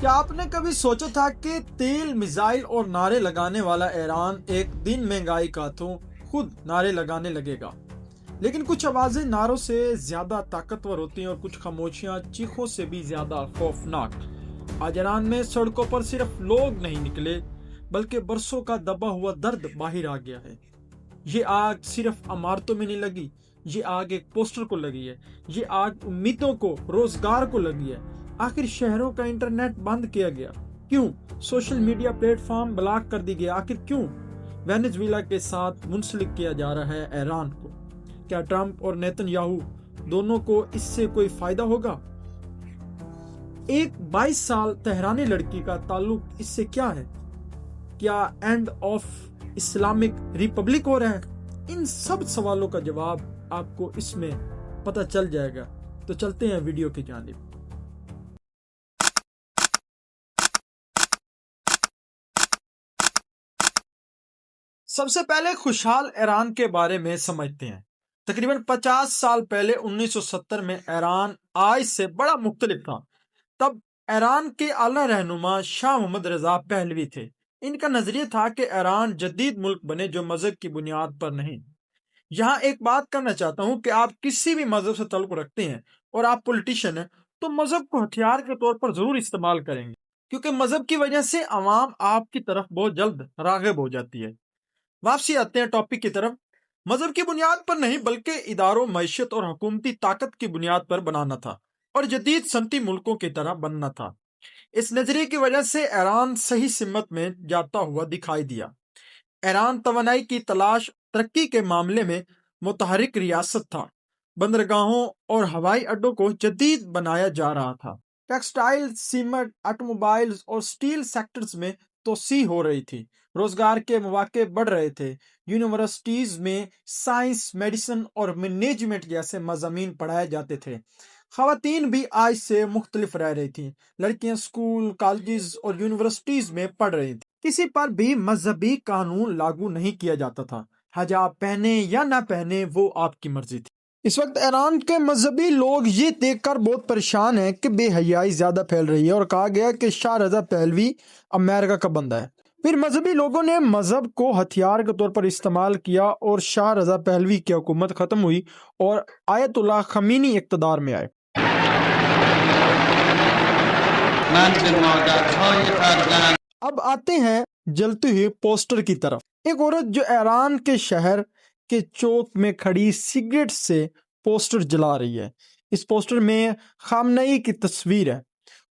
کیا آپ نے کبھی سوچا تھا کہ تیل، میزائل اور نعرے لگانے والا ایران ایک دن مہنگائی کا ہاتھوں خود نعرے لگانے لگے گا؟ لیکن کچھ آوازیں نعروں سے زیادہ طاقتور ہوتی ہیں اور کچھ خاموشیاں چیخوں سے بھی زیادہ خوفناک۔ آج ایران میں سڑکوں پر صرف لوگ نہیں نکلے بلکہ برسوں کا دبا ہوا درد باہر آ گیا ہے۔ یہ آگ صرف عمارتوں میں نہیں لگی، یہ آگ ایک پوسٹر کو لگی ہے، یہ آگ امیدوں کو، روزگار کو لگی ہے۔ آخر شہروں کا انٹرنیٹ بند کیا گیا، کیوں؟ Social media plate form block کر دی گیا، آخر کیوں؟ وینزویلا کے ساتھ منسلک کیا جا رہا ہے ایران کو۔ کیا ٹرمپ اور نیتن یاہو دونوں کو اس سے کوئی فائدہ ہوگا؟ ایک 22 سال تہرانی لڑکی کا تعلق اس سے کیا ہے؟ کیا اینڈ آف اسلامک ریپبلک ہو رہا ہے؟ ان سب سوالوں کا جواب آپ کو اس میں پتہ چل جائے گا، تو چلتے ہیں ویڈیو کی جانب۔ سب سے پہلے خوشحال ایران کے بارے میں سمجھتے ہیں۔ تقریباً 50 سال پہلے 1970 میں ایران آج سے بڑا مختلف تھا۔ تب ایران کے اعلیٰ رہنما شاہ محمد رضا پہلوی تھے۔ ان کا نظریہ تھا کہ ایران جدید ملک بنے جو مذہب کی بنیاد پر نہیں۔ یہاں ایک بات کرنا چاہتا ہوں کہ آپ کسی بھی مذہب سے تعلق رکھتے ہیں اور آپ پولیٹیشین ہیں تو مذہب کو ہتھیار کے طور پر ضرور استعمال کریں گے، کیونکہ مذہب کی وجہ سے عوام آپ کی طرف بہت جلد راغب ہو جاتی ہے۔ واپسی آتے ہیں ٹاپک کی طرف۔ مذہب کی بنیاد پر نہیں بلکہ اداروں، معیشت اور حکومتی طاقت کی بنیاد پر بنانا تھا اور جدید صنعتی ملکوں کی طرح بننا تھا۔ اس نظریے کی وجہ سے ایران صحیح سمت میں جاتا ہوا دکھائی دیا۔ ایران توانائی کی تلاش ترقی کے معاملے میں متحرک ریاست تھا۔ بندرگاہوں اور ہوائی اڈوں کو جدید بنایا جا رہا تھا۔ ٹیکسٹائل، سیمنٹ، آٹو موبائلز اور سٹیل سیکٹرز میں توسیع ہو رہی تھی۔ روزگار کے مواقع بڑھ رہے تھے۔ یونیورسٹیز میں سائنس، میڈیسن اور مینجمنٹ جیسے مضامین پڑھائے جاتے تھے۔ خواتین بھی آج سے مختلف رہ رہی تھیں۔ لڑکیاں اسکول، کالجز اور یونیورسٹیز میں پڑھ رہی تھیں۔ کسی پر بھی مذہبی قانون لاگو نہیں کیا جاتا تھا۔ حجاب پہنے یا نہ پہنے وہ آپ کی مرضی تھی۔ اس وقت ایران کے مذہبی لوگ یہ دیکھ کر بہت پریشان ہیں کہ بے حیائی زیادہ پھیل رہی ہے اور کہا گیا کہ شاہ رضا پہلوی امریکہ کا بندہ ہے۔ پھر مذہبی لوگوں نے مذہب کو ہتھیار کے طور پر استعمال کیا اور شاہ رضا پہلوی کی حکومت ختم ہوئی اور آیت اللہ خمینی اقتدار میں آئے۔ اب آتے ہیں جلتے ہوئے پوسٹر کی طرف۔ ایک عورت جو ایران کے شہر کے چوک میں کھڑی سگریٹ سے پوسٹر جلا رہی ہے۔ اس پوسٹر میں خامنئی کی تصویر ہے۔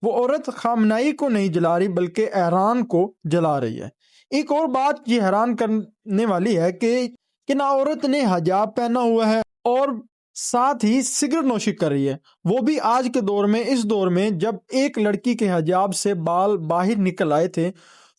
وہ عورت خامنئی کو نہیں جلا رہی بلکہ ایران کو جلا رہی ہے۔ ایک اور بات یہ حیران کرنے والی ہے کہ نہ عورت نے حجاب پہنا ہوا ہے اور ساتھ ہی سگریٹ نوشی کر رہی ہے، وہ بھی آج کے دور میں، اس دور میں جب ایک لڑکی کے حجاب سے بال باہر نکل آئے تھے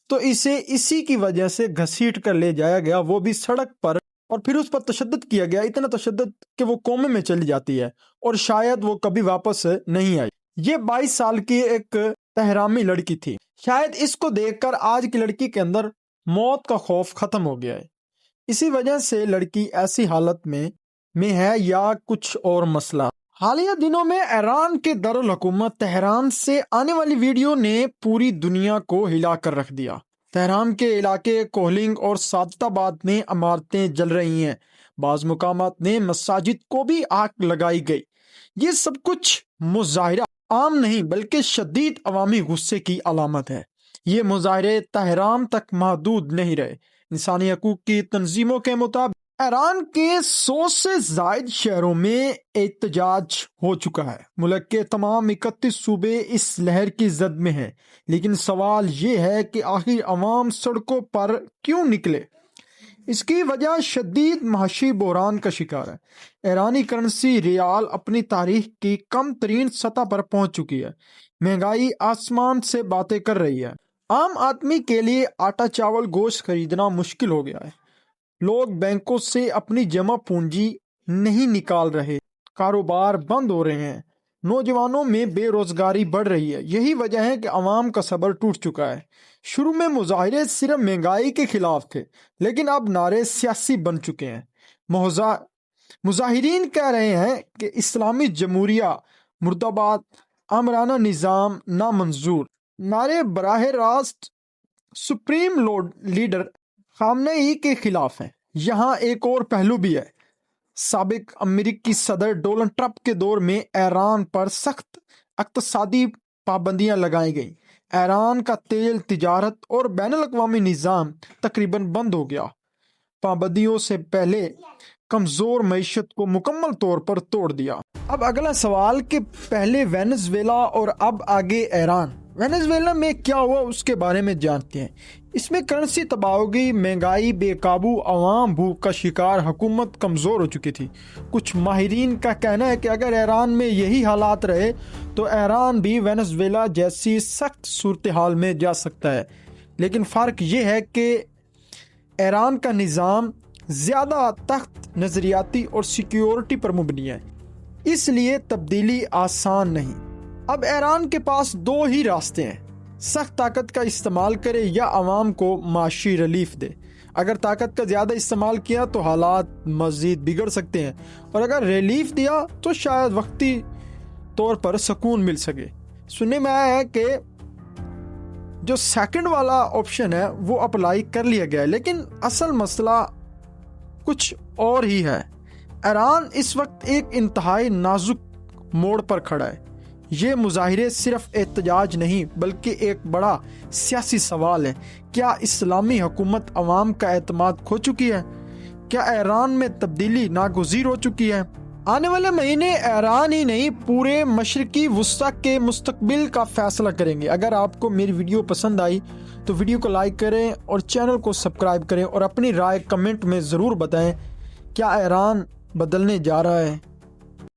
تو اسے اسی کی وجہ سے گھسیٹ کر لے جایا گیا، وہ بھی سڑک پر، اور پھر اس پر تشدد کیا گیا، اتنا تشدد کہ وہ کومے میں چلی جاتی ہے اور شاید وہ کبھی واپس نہیں آئی۔ یہ 22 سال کی ایک تہرامی لڑکی تھی۔ شاید اس کو دیکھ کر آج کی لڑکی کے اندر موت کا خوف ختم ہو گیا ہے۔ اسی وجہ سے لڑکی ایسی حالت میں ہے یا کچھ اور مسئلہ۔ حالیہ دنوں میں ایران کے دارالحکومت تہران سے آنے والی ویڈیو نے پوری دنیا کو ہلا کر رکھ دیا۔ تہران کے علاقے کوہلنگ اور سعادت آباد میں عمارتیں جل رہی ہیں۔ بعض مقامات میں مساجد کو بھی آگ لگائی گئی۔ یہ سب کچھ مظاہرہ عام نہیں بلکہ شدید عوامی غصے کی علامت ہے۔ یہ مظاہرے تہران تک محدود نہیں رہے۔ انسانی حقوق کی تنظیموں کے مطابق ایران کے 100 سے زائد شہروں میں احتجاج ہو چکا ہے۔ ملک کے تمام 31 صوبے اس لہر کی زد میں ہیں، لیکن سوال یہ ہے کہ آخر عوام سڑکوں پر کیوں نکلے؟ اس کی وجہ شدید معاشی بحران کا شکار ہے۔ ایرانی کرنسی ریال اپنی تاریخ کی کم ترین سطح پر پہنچ چکی ہے۔ مہنگائی آسمان سے باتیں کر رہی ہے۔ عام آدمی کے لیے آٹا، چاول، گوشت خریدنا مشکل ہو گیا ہے۔ لوگ بینکوں سے اپنی جمع پونجی نہیں نکال رہے، کاروبار بند ہو رہے ہیں، نوجوانوں میں بے روزگاری بڑھ رہی ہے۔ یہی وجہ ہے کہ عوام کا صبر ٹوٹ چکا ہے۔ شروع میں مظاہرے صرف مہنگائی کے خلاف تھے، لیکن اب نعرے سیاسی بن چکے ہیں۔ مظاہرین کہہ رہے ہیں کہ اسلامی جمہوریہ مردہ باد، آمرانہ نظام نامنظور۔ نعرے براہ راست سپریم لیڈر خامنئی کے خلاف ہیں۔ یہاں ایک اور پہلو بھی ہے۔ سابق امریکی صدر ڈونلڈ ٹرمپ کے دور میں ایران پر سخت اقتصادی پابندیاں لگائی گئیں۔ ایران کا تیل تجارت اور بین الاقوامی نظام تقریباً بند ہو گیا۔ پابندیوں سے پہلے کمزور معیشت کو مکمل طور پر توڑ دیا۔ اب اگلا سوال کہ پہلے وینزویلا اور اب آگے ایران۔ وینزویلا میں کیا ہوا اس کے بارے میں جانتے ہیں۔ اس میں کرنسی تباہ ہو گئی، مہنگائی بے قابو، عوام بھوک کا شکار، حکومت کمزور ہو چکی تھی۔ کچھ ماہرین کا کہنا ہے کہ اگر ایران میں یہی حالات رہے تو ایران بھی وینزویلا جیسی سخت صورتحال میں جا سکتا ہے، لیکن فرق یہ ہے کہ ایران کا نظام زیادہ تخت نظریاتی اور سیکیورٹی پر مبنی ہے، اس لیے تبدیلی آسان نہیں۔ اب ایران کے پاس دو ہی راستے ہیں، سخت طاقت کا استعمال کرے یا عوام کو معاشی ریلیف دے۔ اگر طاقت کا زیادہ استعمال کیا تو حالات مزید بگڑ سکتے ہیں، اور اگر ریلیف دیا تو شاید وقتی طور پر سکون مل سکے۔ سننے میں آیا ہے کہ جو سیکنڈ والا آپشن ہے وہ اپلائی کر لیا گیا ہے، لیکن اصل مسئلہ کچھ اور ہی ہے۔ ایران اس وقت ایک انتہائی نازک موڑ پر کھڑا ہے۔ یہ مظاہرے صرف احتجاج نہیں بلکہ ایک بڑا سیاسی سوال ہے۔ کیا اسلامی حکومت عوام کا اعتماد کھو چکی ہے؟ کیا ایران میں تبدیلی ناگزیر ہو چکی ہے؟ آنے والے مہینے ایران ہی نہیں پورے مشرقی وسطی کے مستقبل کا فیصلہ کریں گے۔ اگر آپ کو میری ویڈیو پسند آئی تو ویڈیو کو لائک کریں اور چینل کو سبسکرائب کریں، اور اپنی رائے کمنٹ میں ضرور بتائیں۔ کیا ایران بدلنے جا رہا ہے؟